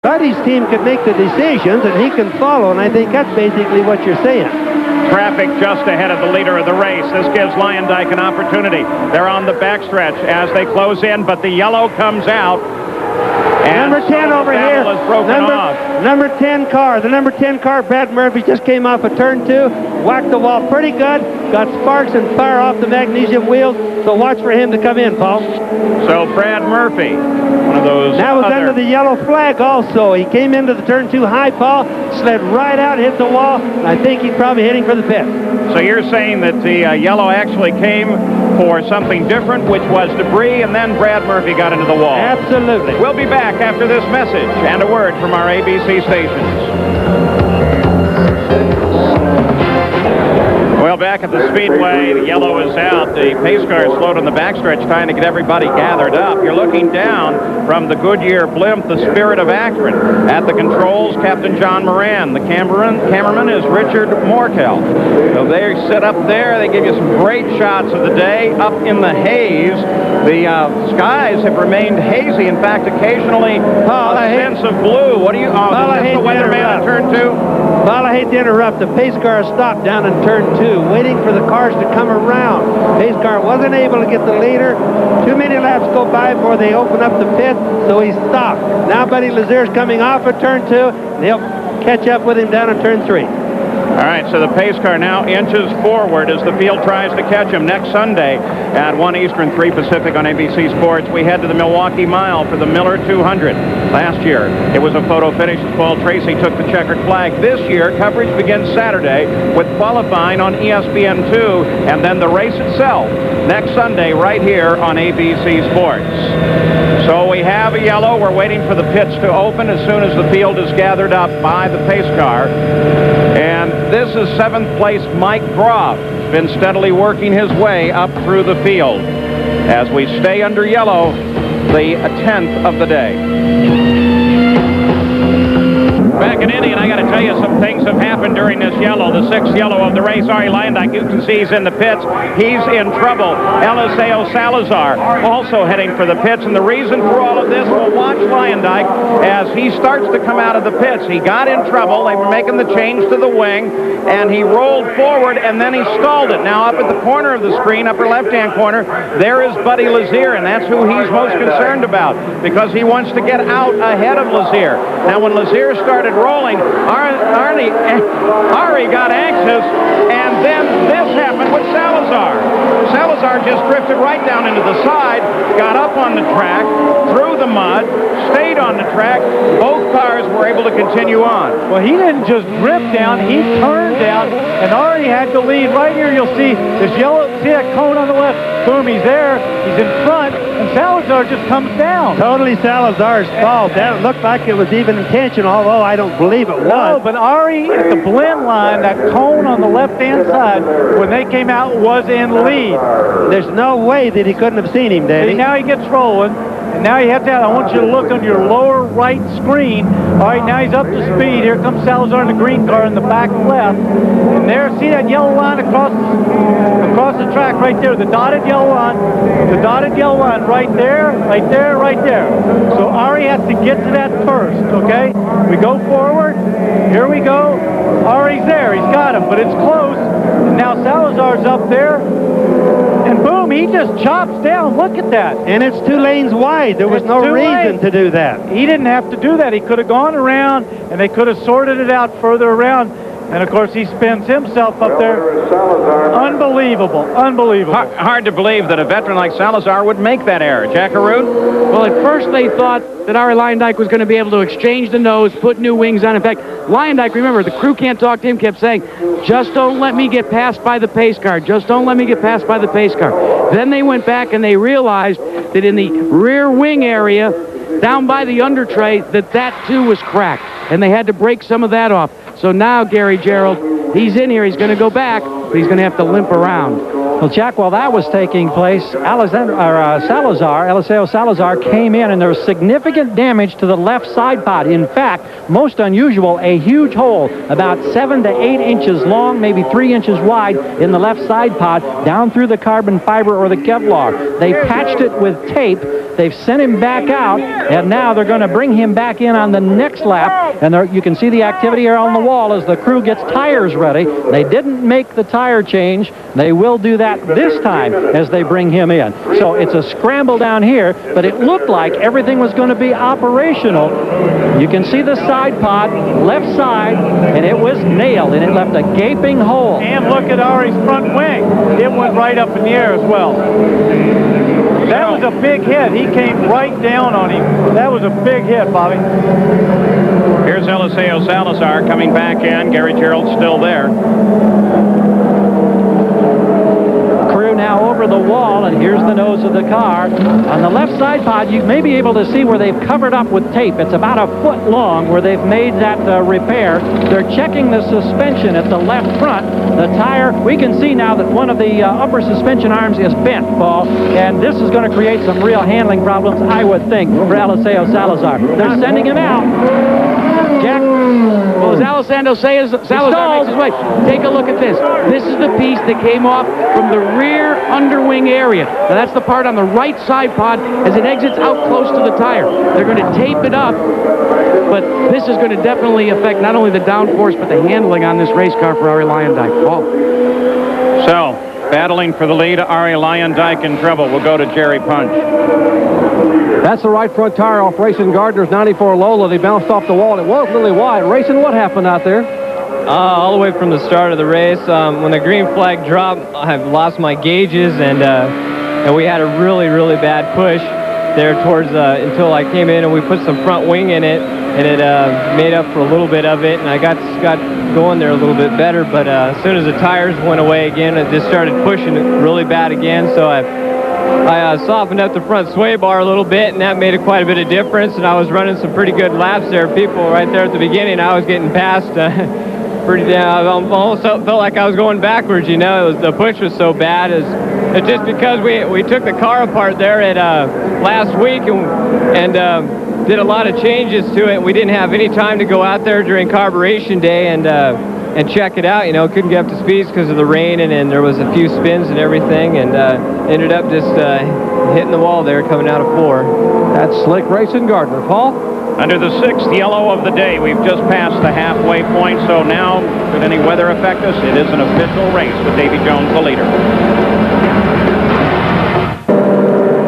Buddy's team could make the decisions, and he can follow, and I think that's basically what you're saying. Traffic just ahead of the leader of the race. This gives Lyondike an opportunity. They're on the backstretch as they close in, but the yellow comes out. And number 10 over here. Number 10 car. The number 10 car, Brad Murphy, just came off of turn 2, whacked the wall pretty good, got sparks and fire off the magnesium wheels, so watch for him to come in, Paul. So Brad Murphy, one of those. That was under the yellow flag also. He came into the turn 2 high, Paul, slid right out, hit the wall, and I think he's probably heading for the pit. So you're saying that the yellow actually came for something different, which was debris, and then Brad Murphy got into the wall. Absolutely. We'll be back after this message and a word from our ABC stations. Well, back at the Speedway, the yellow is out. The pace car is slowed on the backstretch, trying to get everybody gathered up. You're looking down from the Goodyear blimp, the Spirit of Akron. At the controls, Captain John Moran. The cameraman is Richard Morkel. So they sit up there. They give you some great shots of the day up in the haze. The skies have remained hazy. In fact, occasionally a sense of blue. What do you... Oh, is this the weatherman in turn 2? Well, I hate to interrupt. The pace car stopped down in turn 2, waiting for the cars to come around. Pace car wasn't able to get the leader. Too many laps go by before they open up the pit, so he stopped. Now Buddy Lazier's coming off of turn 2, and he'll catch up with him down in turn 3. All right, so the pace car now inches forward as the field tries to catch him. Next Sunday at 1 Eastern, 3 Pacific on ABC Sports, we head to the Milwaukee Mile for the Miller 200. Last year, it was a photo finish as Paul Tracy took the checkered flag. This year, coverage begins Saturday with qualifying on ESPN2, and then the race itself next Sunday right here on ABC Sports. So we have a yellow. We're waiting for the pits to open as soon as the field is gathered up by the pace car. And this is 7th place Mike Groff. He's been steadily working his way up through the field. As we stay under yellow, the 10th of the day. Back in Indy, and I got to tell you, some things have happened during this yellow, the 6th yellow of the race. Ari Lyondike, you can see he's in the pits. He's in trouble. Eliseo Salazar also heading for the pits, and the reason for all of this, we'll watch Lyondike as he starts to come out of the pits. He got in trouble. They were making the change to the wing, and he rolled forward, and then he stalled it. Now, up at the corner of the screen, upper left-hand corner, there is Buddy Lazier, and that's who he's most concerned about because he wants to get out ahead of Lazier. Now, when Lazier started rolling, Ari got anxious, and then this happened with Salazar. Salazar just drifted right down into the side, got up on the track, through the mud, stayed on the track. Both cars were able to continue on. Well, he didn't just drift down, he turned down, and Ari had to lead. Right here, you'll see this yellow, see that cone on the left? Boom, he's there, he's in front, and Salazar just comes down. Totally Salazar's fault. That looked like it was even intentional, although I don't believe it was. No, but Ari at the blend line, that cone on the left-hand side, when they came out, was in lead. There's no way that he couldn't have seen him, Danny. See, now he gets rolling. And now you have to, I want you to look on your lower right screen. All right, now he's up to speed. Here comes Salazar in the green car in the back left. And there, see that yellow line across the track right there, the dotted yellow line. The dotted yellow line right there, right there, right there. So Ari has to get to that first, okay? We go forward. Here we go. Ari's there. He's got him, but it's close. And now Salazar's up there. And boom, he just chops down. Look at that. And it's 2 lanes wide. There was no reason to do that. He didn't have to do that. He could have gone around, and they could have sorted it out further around. And, of course, he spins himself up there. Unbelievable. Unbelievable. Hard to believe that a veteran like Salazar would make that error. Jack Arute? Well, at first they thought that Ari Lyondike was going to be able to exchange the nose, put new wings on. In fact, Lyondike, remember, the crew can't talk to him, kept saying, just don't let me get passed by the pace car. Just don't let me get passed by the pace car. Then they went back and they realized that in the rear wing area, down by the under tray, that too was cracked. And they had to break some of that off. So now, Gary Gerald, he's in here. He's going to go back, but he's going to have to limp around. Well, Jack, while that was taking place, Eliseo Salazar came in, and there was significant damage to the left side pod. In fact, most unusual, a huge hole about 7 to 8 inches long, maybe 3 inches wide in the left side pod, down through the carbon fiber or the Kevlar. They patched it with tape, They've sent him back out, and now they're going to bring him back in on the next lap. And you can see the activity here on the wall as the crew gets tires ready. They didn't make the tire change. They will do that this time as they bring him in. So it's a scramble down here, but it looked like everything was going to be operational. You can see the side pod, left side, and it was nailed, and it left a gaping hole. And look at Ari's front wing. It went right up in the air as well. That was a big hit. He came right down on him. That was a big hit, Bobby. Here's Eliseo Salazar coming back in. Gary Gerald's still there. Crew now over the wall, and here's the nose of the car. On the left side pod, you may be able to see where they've covered up with tape. It's about a foot long where they've made that repair. They're checking the suspension at the left front. The tire, we can see now that one of the upper suspension arms is bent, Paul, and this is going to create some real handling problems, I would think, for Eliseo Salazar. They're sending him out. Jack? Well, as Alessandro says, Salazar makes his way. Take a look at this. This is the piece that came off from the rear underwing area. Now, that's the part on the right side pod as it exits out close to the tire. They're going to tape it up, but this is going to definitely affect not only the downforce, but the handling on this race car for Arie Luyendyk. Paul. So, battling for the lead, Arie Luyendyk in trouble. We'll go to Jerry Punch. That's the right front tire off Rayson Gardner's 94 Lola. They bounced off the wall. It was really wide. Rayson, what happened out there? All the way from the start of the race. When the green flag dropped, I've lost my gauges, and we had a really, really bad push there towards until I came in and we put some front wing in it, and it made up for a little bit of it, and I got going there a little bit better. But as soon as the tires went away again, it just started pushing it really bad again. So I softened up the front sway bar a little bit, and that made quite a bit of difference, and I was running some pretty good laps there. People right there at the beginning, I was getting past pretty down. I almost felt like I was going backwards, you know. The push was so bad. It's just because we took the car apart there at last week and did a lot of changes to it. We didn't have any time to go out there during carburation day and check it out, you know. Couldn't get up to speeds because of the rain, and there was a few spins and everything, and ended up just hitting the wall there coming out of 4. That's slick Rayson Gardner. Paul? Under the 6th yellow of the day, we've just passed the halfway point, so now, should any weather affect us, it is an official race with Davi Jones the leader.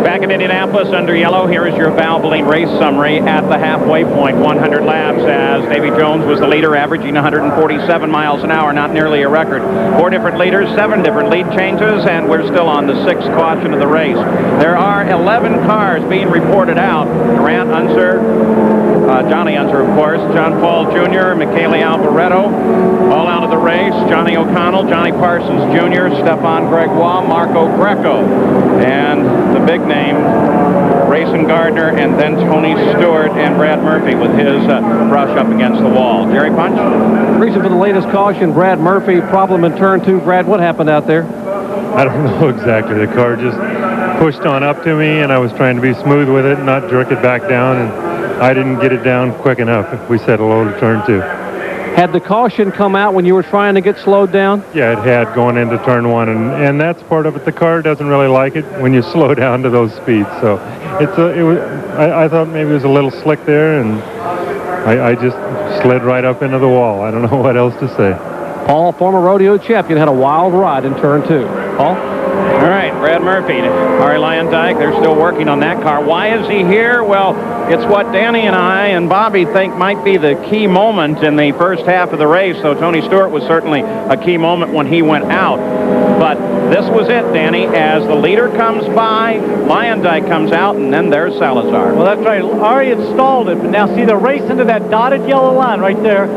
Back in Indianapolis under yellow, here is your Valvoline race summary at the halfway point. 100 laps as Davi Jones was the leader, averaging 147 miles an hour, not nearly a record. 4 different leaders, 7 different lead changes, and we're still on the 6th caution of the race. There are 11 cars being reported out. Durant, Unser, Johnny Unser, of course, John Paul Jr., Michele Alboreto, all out of the race. Johnny O'Connell, Johnny Parsons Jr., Stefan Gregoire, Marco Greco, and the big name, Rayson Gardner, and then Tony Stewart and Brad Murphy with his brush up against the wall. Jerry Punch? Reason for the latest caution, Brad Murphy, problem in turn 2. Brad, what happened out there? I don't know exactly. The car just pushed on up to me, and I was trying to be smooth with it and not jerk it back down, and I didn't get it down quick enough. We said hello to turn 2. Had the caution come out when you were trying to get slowed down? Yeah, it had going into turn 1, and that's part of it. The car doesn't really like it when you slow down to those speeds. So I thought maybe it was a little slick there, and I just slid right up into the wall. I don't know what else to say. Paul, former rodeo champion, had a wild ride in turn 2. Paul? All right, Brad Murphy, Arie Luyendyk, they're still working on that car. Why is he here? Well, it's what Danny and I and Bobby think might be the key moment in the first half of the race. So Tony Stewart was certainly a key moment when he went out. But this was it, Danny. As the leader comes by, Luyendyk comes out, and then there's Salazar. Well, that's right. Arie had stalled it, but now see the race into that dotted yellow line right there.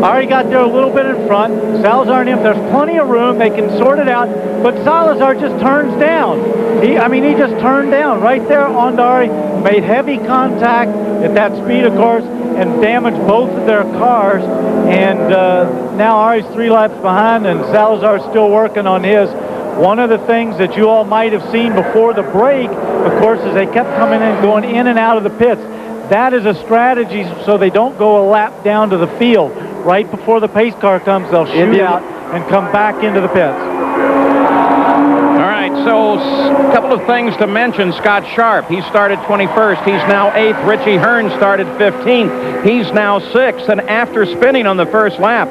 Arie got there a little bit in front. Salazar and him, there's plenty of room. They can sort it out. But Salazar just turns down. He just turned down right there on Arie, made heavy contact at that speed, of course, and damaged both of their cars. And now Arie's 3 laps behind, and Salazar's still working on his. One of the things that you all might have seen before the break, of course, is they kept coming in, going in and out of the pits. That is a strategy so they don't go a lap down to the field. Right before the pace car comes, they'll shoot out and come back into the pits. All right, right, so a couple of things to mention. Scott Sharp, he started 21st. He's now 8th. Richie Hearn started 15th. He's now 6th. And after spinning on the first lap,